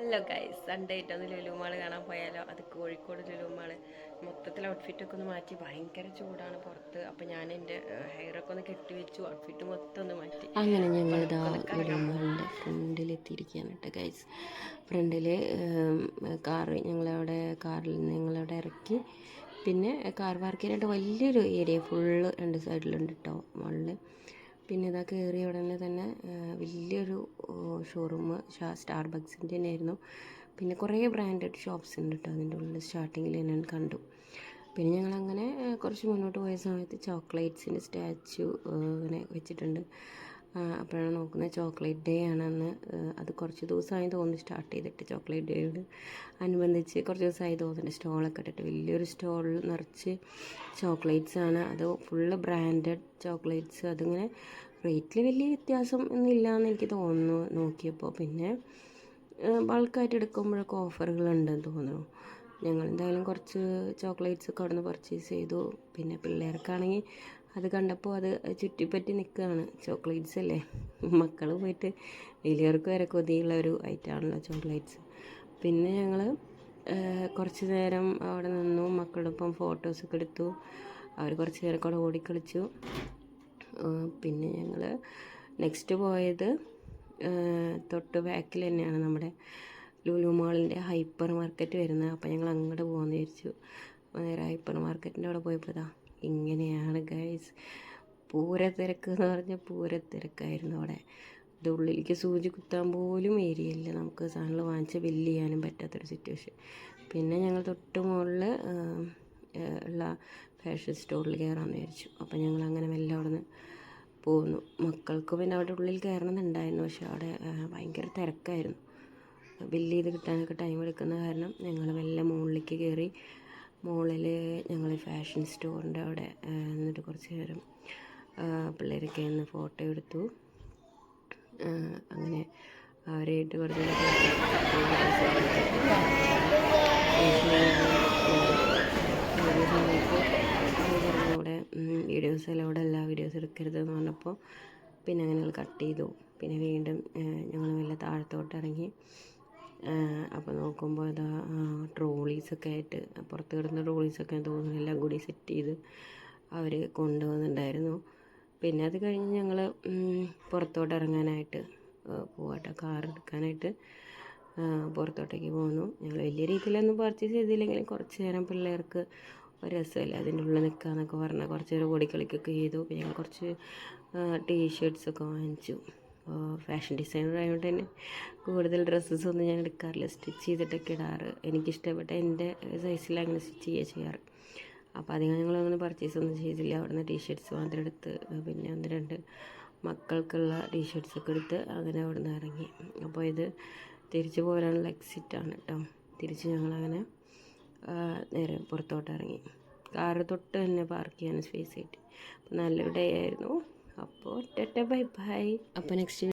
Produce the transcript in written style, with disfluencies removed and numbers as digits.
Hello guys, Sunday ആയിട്ടൊന്ന് Lulu mall കാണാൻ പോയാലോ? അത് കോഴിക്കോട് ലുലു മാൾ. മൊത്തത്തിൽ ഔട്ട്ഫിറ്റൊക്കെ ഒന്ന് മാറ്റി, ഭയങ്കര ചൂടാണ് പുറത്ത്. അപ്പം ഞാൻ എൻ്റെ ഹെയറൊക്കെ ഒന്ന് കെട്ടിവെച്ചു, ഔട്ട്ഫിറ്റ് മൊത്തം ഒന്ന് മാറ്റി. അങ്ങനെ ഞങ്ങൾ ഇതാ ലുലു മാളിൻ്റെ ഫ്രണ്ടിലെത്തിയിരിക്കുകയാണ് കേട്ടോ ഗൈസ്. ഫ്രണ്ടിൽ കാറ് ഞങ്ങളവിടെ കാറിൽ നിന്ന് ഞങ്ങളവിടെ ഇറക്കി. പിന്നെ കാർ പാർക്ക് ചെയ്യാനായിട്ട് വലിയൊരു ഏരിയ ഫുള്ള് രണ്ട് സൈഡിലുണ്ട് കേട്ടോ മാളിൽ. പിന്നെ ഇതാ കയറിയ ഉടനെ തന്നെ വലിയൊരു ഷോറൂം സ്റ്റാർബക്സിൻ്റെ തന്നെ ആയിരുന്നു. പിന്നെ കുറേ ബ്രാൻഡഡ് ഷോപ്സ് ഉണ്ട് കേട്ടോ അതിൻ്റെ ഉള്ളിൽ. സ്റ്റാർട്ടിങ്ങിൽ ഞാൻ കണ്ടു. പിന്നെ ഞങ്ങളങ്ങനെ കുറച്ച് മുന്നോട്ട് പോയ സമയത്ത് ചോക്ലേറ്റ്സിൻ്റെ സ്റ്റാച്ചു ഇങ്ങനെ വെച്ചിട്ടുണ്ട്. അപ്പോഴാണ് നോക്കുന്നത് ചോക്ലേറ്റ് ഡേ ആണെന്ന്. അത് കുറച്ച് ദിവസമായി തോന്നുന്നു സ്റ്റാർട്ട് ചെയ്തിട്ട്. ചോക്ലേറ്റ് ഡേയോട് അനുബന്ധിച്ച് കുറച്ച് ദിവസമായി തോന്നുന്നുണ്ട് സ്റ്റോളൊക്കെ ഇട്ടിട്ട്. വലിയൊരു സ്റ്റോളിൽ നിറച്ച് ചോക്ലേറ്റ്സ് ആണ്. അത് ഫുള്ള് ബ്രാൻഡഡ് ചോക്ലേറ്റ്സ്. അതിങ്ങനെ റേറ്റിൽ വലിയ വ്യത്യാസം ഒന്നുമില്ല എന്ന് എനിക്ക് തോന്നുന്നു നോക്കിയപ്പോൾ. പിന്നെ ബൾക്കായിട്ട് എടുക്കുമ്പോഴൊക്കെ ഓഫറുകളുണ്ടെന്ന് തോന്നുന്നു. ഞങ്ങൾ എന്തായാലും കുറച്ച് ചോക്ലേറ്റ്സ് ഒക്കെ അവിടെ നിന്ന് പർച്ചേസ് ചെയ്തു. പിന്നെ പിള്ളേർക്കാണെങ്കിൽ അത് കണ്ടപ്പോൾ അത് ചുറ്റിപ്പറ്റി നിൽക്കുകയാണ്. ചോക്ലേറ്റ്സ് അല്ലേ, മക്കൾ പോയിട്ട് വലിയവർക്ക് വരെ കൊതിയുള്ള ഒരു ഐറ്റമാണല്ലോ ചോക്ലേറ്റ്സ്. പിന്നെ ഞങ്ങൾ കുറച്ച് നേരം അവിടെ നിന്നു, മക്കളോടൊപ്പം ഫോട്ടോസൊക്കെ എടുത്തു. അവർ കുറച്ച് നേരം കൂടെ ഓടിക്കളിച്ചു. പിന്നെ ഞങ്ങൾ നെക്സ്റ്റ് പോയത് തൊട്ട് ബാക്കിൽ തന്നെയാണ് നമ്മുടെ ലുലു മാളിൻ്റെ ഹൈപ്പർ മാർക്കറ്റ് വരുന്നത്. അപ്പോൾ ഞങ്ങൾ അങ്ങോട്ട് പോകാമെന്ന് വിചാരിച്ചു. നേരെ ഹൈപ്പർ മാർക്കറ്റിൻ്റെ അവിടെ പോയപ്പോൾ ഇതാ ഇങ്ങനെയാണ് ഗൈസ്. പൂരത്തിരക്ക് എന്ന് പറഞ്ഞാൽ പൂരത്തിരക്കായിരുന്നു അവിടെ. ഇത് ഉള്ളിലേക്ക് സൂചി കുത്താൻ പോലും ഏരിയയില്ല. നമുക്ക് സാധനങ്ങൾ വാങ്ങിച്ച് ബില്ല് ചെയ്യാനും പറ്റാത്തൊരു സിറ്റുവേഷൻ. പിന്നെ ഞങ്ങൾ തൊട്ട് മുകളിൽ ഉള്ള ഫാഷൻ സ്റ്റോറിൽ കയറാമെന്ന് വിചാരിച്ചു. അപ്പോൾ ഞങ്ങൾ അങ്ങനെ മെല്ലെ അവിടെ നിന്ന് പോകുന്നു. മക്കൾക്ക് പിന്നെ അവിടെ ഉള്ളിൽ കയറണമെന്നുണ്ടായിരുന്നു, പക്ഷേ അവിടെ ഭയങ്കര തിരക്കായിരുന്നു. ബില്ല് ചെയ്ത് കിട്ടാനൊക്കെ ടൈം എടുക്കുന്ന കാരണം ഞങ്ങൾ മെല്ലെ മുകളിലേക്ക് കയറി. മുകളിൽ ഞങ്ങൾ ഫാഷൻ സ്റ്റോറിൻ്റെ അവിടെ എന്നിട്ട് കുറച്ച് നേരം പിള്ളേരൊക്കെ ഒന്ന് ഫോട്ടോ എടുത്തു. അങ്ങനെ അവരായിട്ട് കുറച്ച് അവിടെ വീഡിയോസ് എല്ലാം ഇവിടെ എല്ലാ വീഡിയോസ് എടുക്കരുതെന്ന് പറഞ്ഞപ്പോൾ പിന്നെ അങ്ങനെ കട്ട് ചെയ്തു. പിന്നെ വീണ്ടും ഞങ്ങൾ വല്ല താഴത്തോട്ട് ഇറങ്ങി. അപ്പോൾ നോക്കുമ്പോൾ ഇതാ ട്രോളീസൊക്കെ ആയിട്ട് പുറത്ത് കിടന്ന ട്രോളീസൊക്കെ തോന്നുന്നു എല്ലാം കൂടി സെറ്റ് ചെയ്ത് അവർ കൊണ്ടുവന്നിട്ടുണ്ടായിരുന്നു. പിന്നെ അത് കഴിഞ്ഞ് ഞങ്ങൾ പുറത്തോട്ട് ഇറങ്ങാനായിട്ട് പോവാട്ടോ, കാർ എടുക്കാനായിട്ട് പുറത്തോട്ടേക്ക് പോന്നു. ഞങ്ങൾ വലിയ രീതിയിലൊന്നും പർച്ചേസ് ചെയ്തില്ലെങ്കിലും കുറച്ച് നേരം പിള്ളേർക്ക് ഒരു രസമല്ല അതിൻ്റെ ഉള്ളിൽ നിൽക്കാമെന്നൊക്കെ പറഞ്ഞാൽ കുറച്ച് നേരം ഓടിക്കളിക്കൊക്കെ ചെയ്തു. പിന്നെ ഞങ്ങൾ കുറച്ച് ടീഷർട്ട്സൊക്കെ വാങ്ങിച്ചു. ഫാഷൻ ഡിസൈനർ ആയതുകൊണ്ട് തന്നെ കൂടുതൽ ഡ്രസ്സസൊന്നും ഞാൻ എടുക്കാറില്ല, സ്റ്റിച്ച് ചെയ്തിട്ടൊക്കെ ഇടാറ്. എനിക്കിഷ്ടപ്പെട്ട എൻ്റെ സൈസിൽ അങ്ങനെ സ്റ്റിച്ച് ചെയ്യാറ്. അപ്പോൾ അധികം ഞങ്ങളൊന്നും പർച്ചേസ് ഒന്നും ചെയ്തില്ല. അവിടെ നിന്ന് ടീഷർട്ട്സ് മാത്രം എടുത്ത് പിന്നെ ഒന്ന് രണ്ട് മക്കൾക്കുള്ള ടീഷർട്ട്സൊക്കെ എടുത്ത് അങ്ങനെ അവിടെ നിന്ന് ഇറങ്ങി. അപ്പോൾ ഇത് തിരിച്ചു പോരാനുള്ള എക്സിറ്റാണ് കേട്ടോ. തിരിച്ച് ഞങ്ങളങ്ങനെ നേരെ പുറത്തോട്ട് ഇറങ്ങി. കാറ് തൊട്ട് തന്നെ പാർക്ക് ചെയ്യാൻ സ്പേസ് ആയിട്ട്. അപ്പോൾ നല്ലൊരു ഡേ ആയിരുന്നു. അപ്പോൾ ടാറ്റ ബൈ ബൈ. അപ്പോൾ നെക്സ്റ്റ്